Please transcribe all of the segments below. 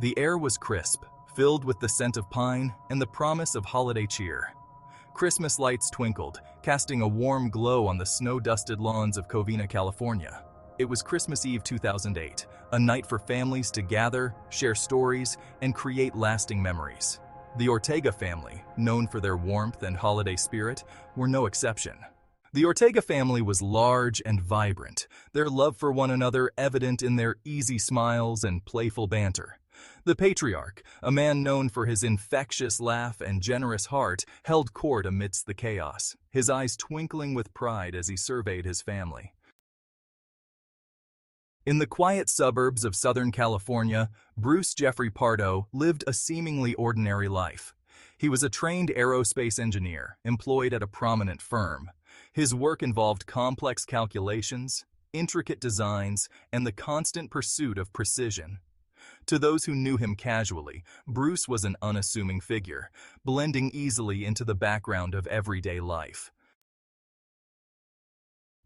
The air was crisp, filled with the scent of pine and the promise of holiday cheer. Christmas lights twinkled, casting a warm glow on the snow-dusted lawns of Covina, California. It was Christmas Eve 2008, a night for families to gather, share stories, and create lasting memories. The Ortega family, known for their warmth and holiday spirit, were no exception. The Ortega family was large and vibrant, their love for one another evident in their easy smiles and playful banter. The patriarch, a man known for his infectious laugh and generous heart, held court amidst the chaos, his eyes twinkling with pride as he surveyed his family. In the quiet suburbs of Southern California, Bruce Jeffrey Pardo lived a seemingly ordinary life. He was a trained aerospace engineer, employed at a prominent firm. His work involved complex calculations, intricate designs, and the constant pursuit of precision. To those who knew him casually, Bruce was an unassuming figure, blending easily into the background of everyday life.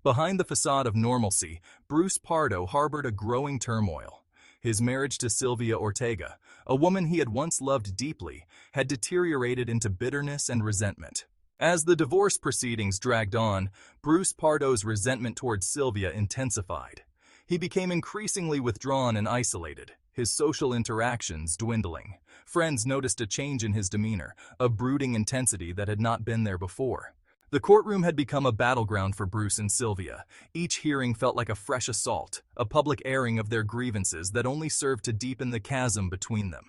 Behind the facade of normalcy, Bruce Pardo harbored a growing turmoil. His marriage to Sylvia Ortega, a woman he had once loved deeply, had deteriorated into bitterness and resentment. As the divorce proceedings dragged on, Bruce Pardo's resentment towards Sylvia intensified. He became increasingly withdrawn and isolated, his social interactions dwindling. Friends noticed a change in his demeanor, a brooding intensity that had not been there before. The courtroom had become a battleground for Bruce and Sylvia. Each hearing felt like a fresh assault, a public airing of their grievances that only served to deepen the chasm between them.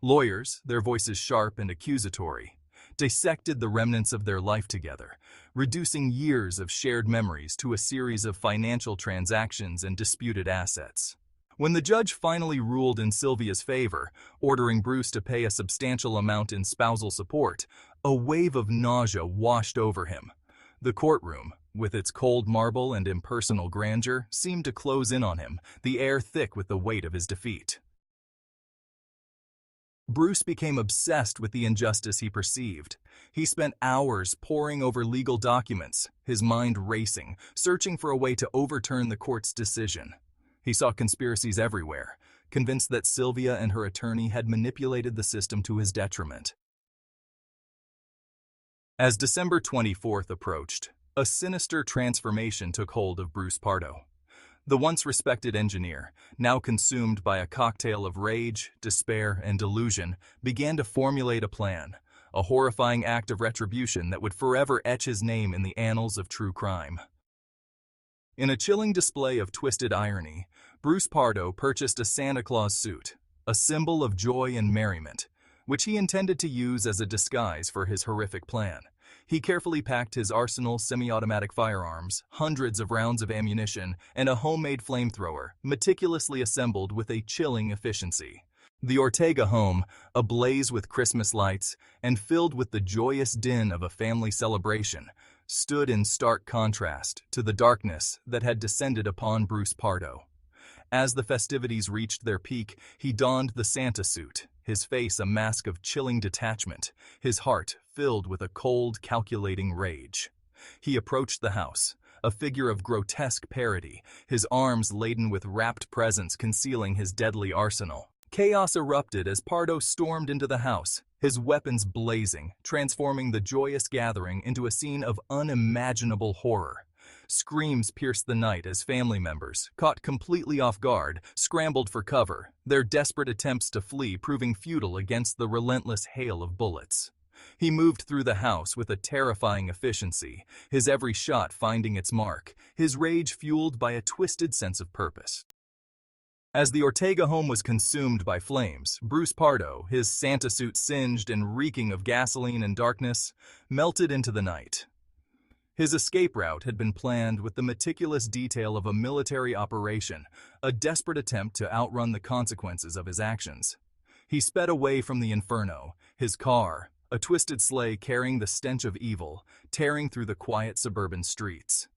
Lawyers, their voices sharp and accusatory, dissected the remnants of their life together, reducing years of shared memories to a series of financial transactions and disputed assets. When the judge finally ruled in Sylvia's favor, ordering Bruce to pay a substantial amount in spousal support, a wave of nausea washed over him. The courtroom, with its cold marble and impersonal grandeur, seemed to close in on him, the air thick with the weight of his defeat. Bruce became obsessed with the injustice he perceived. He spent hours poring over legal documents, his mind racing, searching for a way to overturn the court's decision. He saw conspiracies everywhere, convinced that Sylvia and her attorney had manipulated the system to his detriment. As December 24th approached, a sinister transformation took hold of Bruce Pardo. The once respected engineer, now consumed by a cocktail of rage, despair, and delusion, began to formulate a plan, a horrifying act of retribution that would forever etch his name in the annals of true crime. In a chilling display of twisted irony, Bruce Pardo purchased a Santa Claus suit, a symbol of joy and merriment, which he intended to use as a disguise for his horrific plan. He carefully packed his arsenal semi-automatic firearms, hundreds of rounds of ammunition, and a homemade flamethrower, meticulously assembled with a chilling efficiency. The Ortega home, ablaze with Christmas lights and filled with the joyous din of a family celebration, stood in stark contrast to the darkness that had descended upon Bruce Pardo. As the festivities reached their peak, he donned the Santa suit, his face a mask of chilling detachment, his heart filled with a cold, calculating rage. He approached the house, a figure of grotesque parody, his arms laden with wrapped presents concealing his deadly arsenal. Chaos erupted as Pardo stormed into the house, his weapons blazing, transforming the joyous gathering into a scene of unimaginable horror. Screams pierced the night as family members, caught completely off guard, scrambled for cover, their desperate attempts to flee proving futile against the relentless hail of bullets. He moved through the house with a terrifying efficiency, his every shot finding its mark, his rage fueled by a twisted sense of purpose. As the Ortega home was consumed by flames, Bruce Pardo, his Santa suit singed and reeking of gasoline and darkness, melted into the night. His escape route had been planned with the meticulous detail of a military operation, a desperate attempt to outrun the consequences of his actions. He sped away from the inferno, his car, a twisted sleigh carrying the stench of evil, tearing through the quiet suburban streets.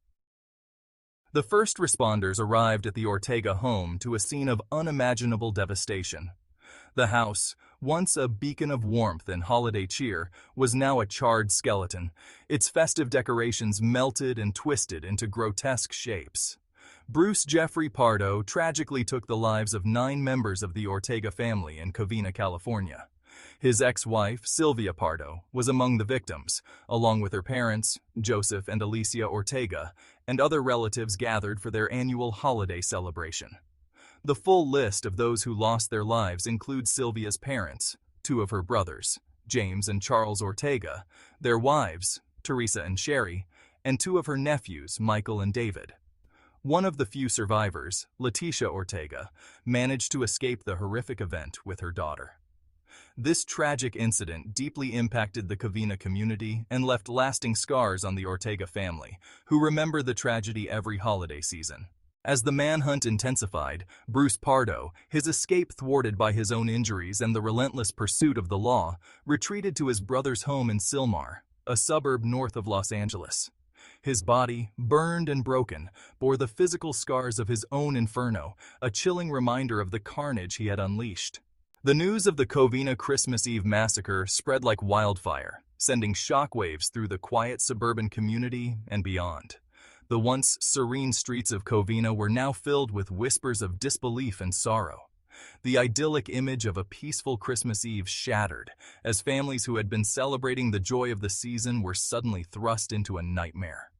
The first responders arrived at the Ortega home to a scene of unimaginable devastation. The house, once a beacon of warmth and holiday cheer, was now a charred skeleton, its festive decorations melted and twisted into grotesque shapes. Bruce Jeffrey Pardo tragically took the lives of 9 members of the Ortega family in Covina, California. His ex-wife, Sylvia Pardo, was among the victims, along with her parents, Joseph and Alicia Ortega, and other relatives gathered for their annual holiday celebration. The full list of those who lost their lives includes Sylvia's parents, 2 of her brothers, James and Charles Ortega, their wives, Teresa and Sherry, and 2 of her nephews, Michael and David. One of the few survivors, Leticia Ortega, managed to escape the horrific event with her daughter. This tragic incident deeply impacted the Covina community and left lasting scars on the Ortega family, who remember the tragedy every holiday season. As the manhunt intensified, Bruce Pardo, his escape thwarted by his own injuries and the relentless pursuit of the law, retreated to his brother's home in Sylmar, a suburb north of Los Angeles. His body, burned and broken, bore the physical scars of his own inferno, a chilling reminder of the carnage he had unleashed. The news of the Covina Christmas Eve Massacre spread like wildfire, sending shockwaves through the quiet suburban community and beyond. The once serene streets of Covina were now filled with whispers of disbelief and sorrow. The idyllic image of a peaceful Christmas Eve shattered, as families who had been celebrating the joy of the season were suddenly thrust into a nightmare.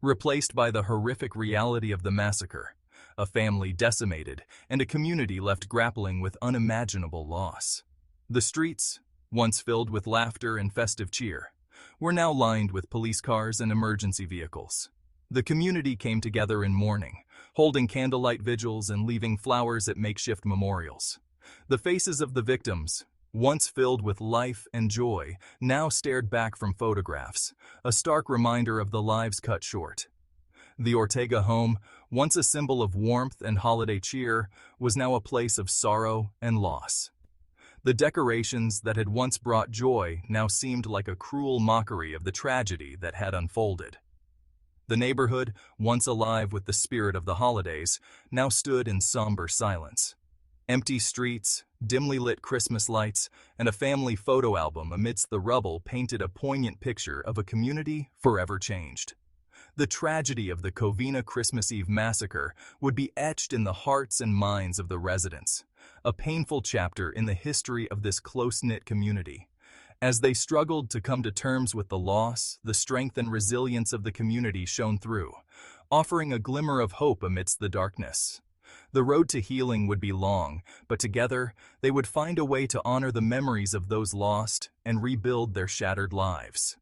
Replaced by the horrific reality of the massacre, a family decimated, and a community left grappling with unimaginable loss. The streets, once filled with laughter and festive cheer, were now lined with police cars and emergency vehicles. The community came together in mourning, holding candlelight vigils and leaving flowers at makeshift memorials. The faces of the victims, once filled with life and joy, now stared back from photographs, a stark reminder of the lives cut short. The Ortega home, once a symbol of warmth and holiday cheer, was now a place of sorrow and loss. The decorations that had once brought joy now seemed like a cruel mockery of the tragedy that had unfolded. The neighborhood, once alive with the spirit of the holidays, now stood in somber silence. Empty streets, dimly lit Christmas lights, and a family photo album amidst the rubble painted a poignant picture of a community forever changed. The tragedy of the Covina Christmas Eve Massacre would be etched in the hearts and minds of the residents, a painful chapter in the history of this close-knit community. As they struggled to come to terms with the loss, the strength and resilience of the community shone through, offering a glimmer of hope amidst the darkness. The road to healing would be long, but together they would find a way to honor the memories of those lost and rebuild their shattered lives.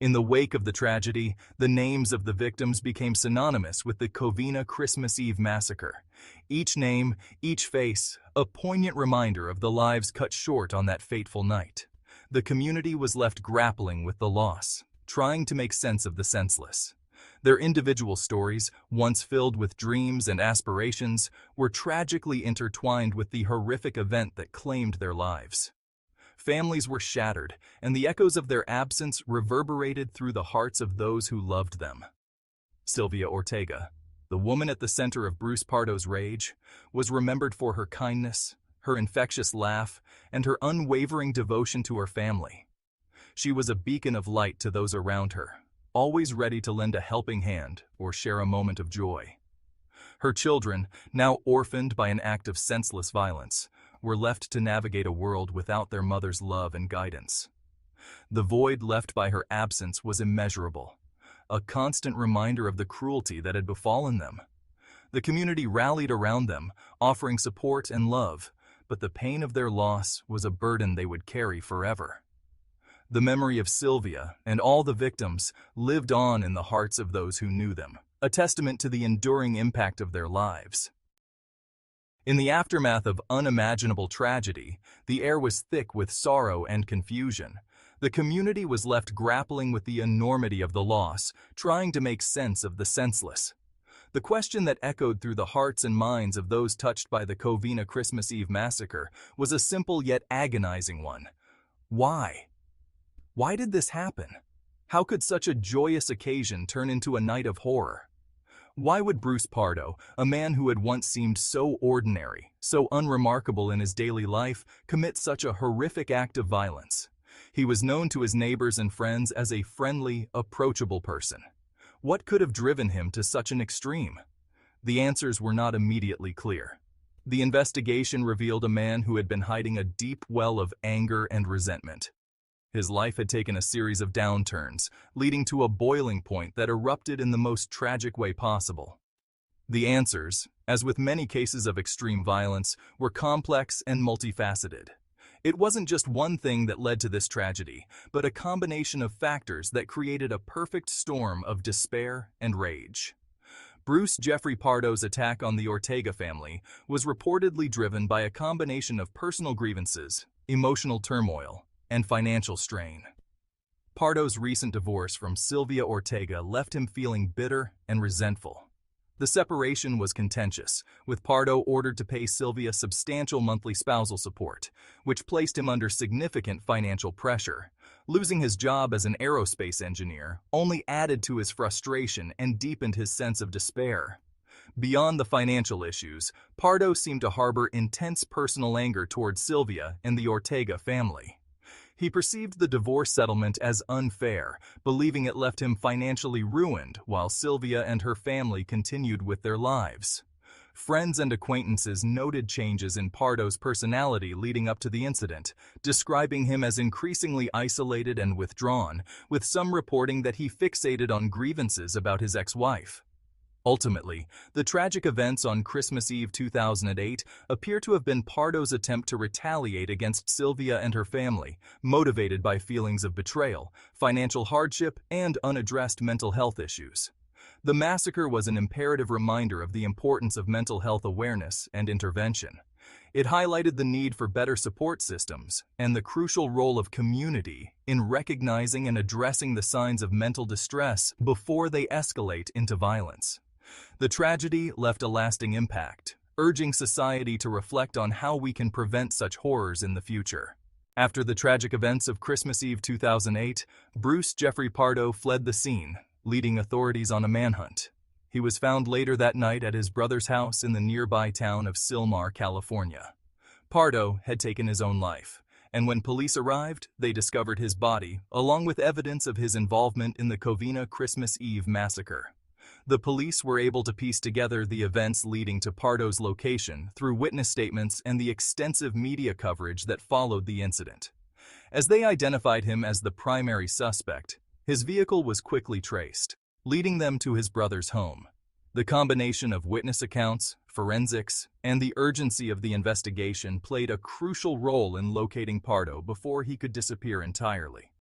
In the wake of the tragedy, the names of the victims became synonymous with the Covina Christmas Eve Massacre. Each name, each face, a poignant reminder of the lives cut short on that fateful night. The community was left grappling with the loss, trying to make sense of the senseless. Their individual stories, once filled with dreams and aspirations, were tragically intertwined with the horrific event that claimed their lives. Families were shattered, and the echoes of their absence reverberated through the hearts of those who loved them. Sylvia Ortega, the woman at the center of Bruce Pardo's rage, was remembered for her kindness, her infectious laugh, and her unwavering devotion to her family. She was a beacon of light to those around her, always ready to lend a helping hand or share a moment of joy. Her children, now orphaned by an act of senseless violence, were left to navigate a world without their mother's love and guidance. The void left by her absence was immeasurable, a constant reminder of the cruelty that had befallen them. The community rallied around them, offering support and love, but the pain of their loss was a burden they would carry forever. The memory of Sylvia and all the victims lived on in the hearts of those who knew them, a testament to the enduring impact of their lives. In the aftermath of unimaginable tragedy, the air was thick with sorrow and confusion. The community was left grappling with the enormity of the loss, trying to make sense of the senseless. The question that echoed through the hearts and minds of those touched by the Covina Christmas Eve Massacre was a simple yet agonizing one. Why? Why did this happen? How could such a joyous occasion turn into a night of horror? Why would Bruce Pardo, a man who had once seemed so ordinary, so unremarkable in his daily life, commit such a horrific act of violence? He was known to his neighbors and friends as a friendly, approachable person. What could have driven him to such an extreme? The answers were not immediately clear. The investigation revealed a man who had been hiding a deep well of anger and resentment. His life had taken a series of downturns, leading to a boiling point that erupted in the most tragic way possible. The answers, as with many cases of extreme violence, were complex and multifaceted. It wasn't just one thing that led to this tragedy, but a combination of factors that created a perfect storm of despair and rage. Bruce Jeffrey Pardo's attack on the Ortega family was reportedly driven by a combination of personal grievances, emotional turmoil, and financial strain. Pardo's recent divorce from Sylvia Ortega left him feeling bitter and resentful. The separation was contentious, with Pardo ordered to pay Sylvia substantial monthly spousal support, which placed him under significant financial pressure. Losing his job as an aerospace engineer only added to his frustration and deepened his sense of despair. Beyond the financial issues, Pardo seemed to harbor intense personal anger towards Sylvia and the Ortega family. He perceived the divorce settlement as unfair, believing it left him financially ruined while Sylvia and her family continued with their lives. Friends and acquaintances noted changes in Pardo's personality leading up to the incident, describing him as increasingly isolated and withdrawn, with some reporting that he fixated on grievances about his ex-wife. Ultimately, the tragic events on Christmas Eve 2008 appear to have been Pardo's attempt to retaliate against Sylvia and her family, motivated by feelings of betrayal, financial hardship, and unaddressed mental health issues. The massacre was an imperative reminder of the importance of mental health awareness and intervention. It highlighted the need for better support systems and the crucial role of community in recognizing and addressing the signs of mental distress before they escalate into violence. The tragedy left a lasting impact, urging society to reflect on how we can prevent such horrors in the future. After the tragic events of Christmas Eve 2008, Bruce Jeffrey Pardo fled the scene, leading authorities on a manhunt. He was found later that night at his brother's house in the nearby town of Sylmar, California. Pardo had taken his own life, and when police arrived, they discovered his body, along with evidence of his involvement in the Covina Christmas Eve Massacre. The police were able to piece together the events leading to Pardo's location through witness statements and the extensive media coverage that followed the incident. As they identified him as the primary suspect, his vehicle was quickly traced, leading them to his brother's home. The combination of witness accounts, forensics, and the urgency of the investigation played a crucial role in locating Pardo before he could disappear entirely.